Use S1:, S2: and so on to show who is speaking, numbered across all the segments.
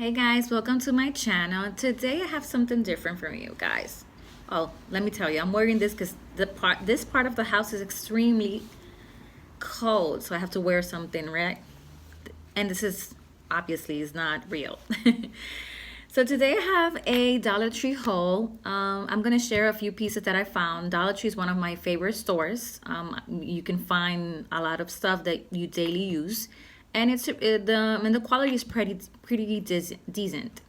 S1: Hey guys, welcome to my channel. Today I have something different for you guys. Oh, let me tell you, I'm wearing this because this part of the house is extremely cold, so I have to wear something, right? And this is obviously is not real. So today I have a Dollar Tree haul. I'm gonna share a few pieces that I found. Dollar Tree is one of my favorite stores. You can find a lot of stuff that you daily use, and the quality is pretty decent.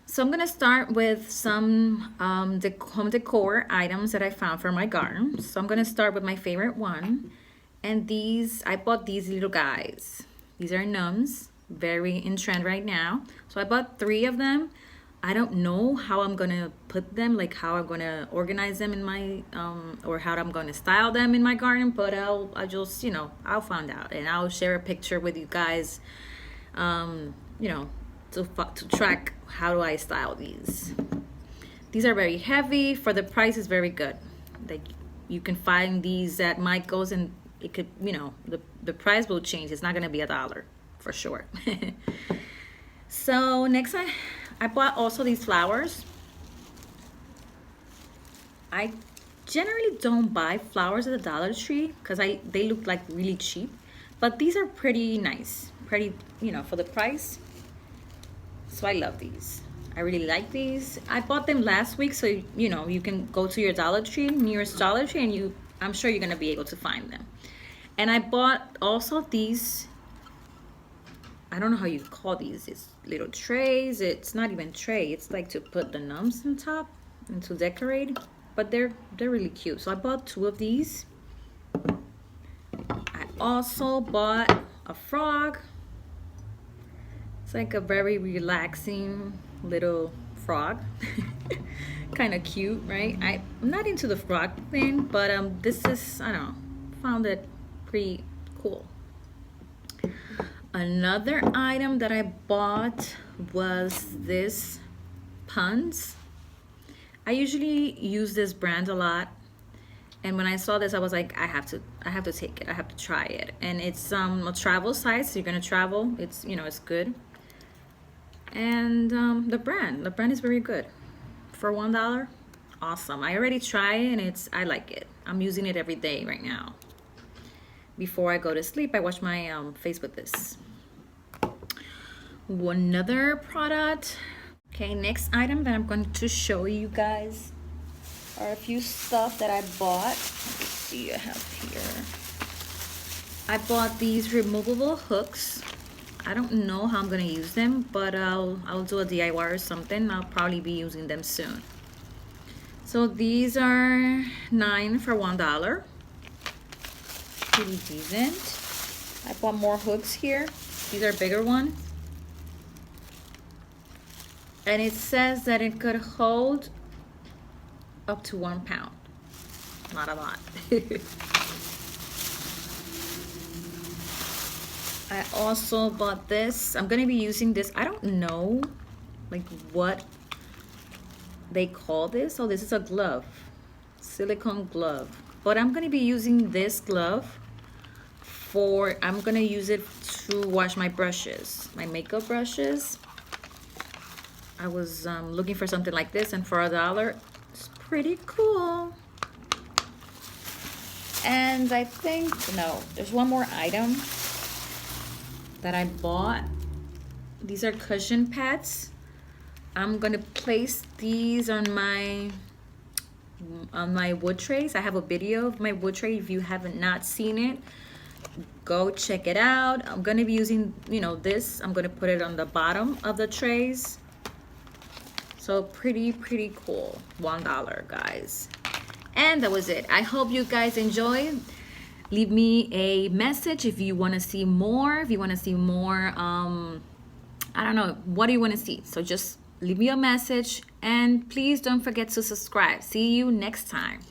S1: So I'm gonna start with some home decor items that I found for my garden. So I'm gonna start with my favorite one, and I bought these little guys. These are nuns, very in trend right now. So I bought 3 of them. I don't know how I'm gonna put them, like how I'm gonna organize them in my or how I'm gonna style them in my garden, but I'll just I'll find out and I'll share a picture with you guys, you know, to track how do I style these. These are very heavy. For the price is very good. Like you can find these at Michael's and it could, the price will change. It's not gonna be $1 for sure. So next I bought also these flowers. I generally don't buy flowers at the Dollar Tree because they look like really cheap, but these are pretty nice, pretty, for the price. So I love these. I really like these. I bought them last week, so you can go to your Dollar Tree, nearest Dollar Tree, and I'm sure you're gonna be able to find them. And I bought also these, I don't know how you call these. It's little trays. It's not even tray. It's like to put the nums on top and to decorate. But they're really cute. So I bought 2 of these. I also bought a frog. It's like a very relaxing little frog. Kind of cute, right? I'm not into the frog thing, but this is, I don't know, found it pretty cool. Another item that I bought was this puns. I usually use this brand a lot, and when I saw this I was like, I have to take it. I have to try it. And it's a travel size, so you're gonna travel. It's it's good. And the brand is very good. For $1, awesome. I already tried it and I like it. I'm using it every day right now. Before I go to sleep, I wash my face with this. Another product. Okay, next item that I'm going to show you guys are a few stuff that I bought. Let's see, I have here. I bought these removable hooks. I don't know how I'm gonna use them, but I'll do a DIY or something. I'll probably be using them soon. So these are 9 for $1. Pretty decent. I bought more hooks here. These are bigger ones. And it says that it could hold up to 1 pound. Not a lot. I also bought this. I'm gonna be using this. I don't know like what they call this. Oh, this is a glove, silicone glove. But I'm gonna be using this glove I'm gonna use it to wash my brushes, my makeup brushes. I was looking for something like this, and for $1, it's pretty cool. And I think, no, there's one more item that I bought. These are cushion pads. I'm gonna place these on my wood trays. I have a video of my wood tray. If you haven't not seen it, go check it out. I'm gonna be using this. I'm gonna put it on the bottom of the trays. So pretty cool. $1, guys. And that was it. I hope you guys enjoyed. Leave me a message if you want to see more. If you want to see more, I don't know, what do you want to see? So just leave me a message, and please don't forget to subscribe. See you next time.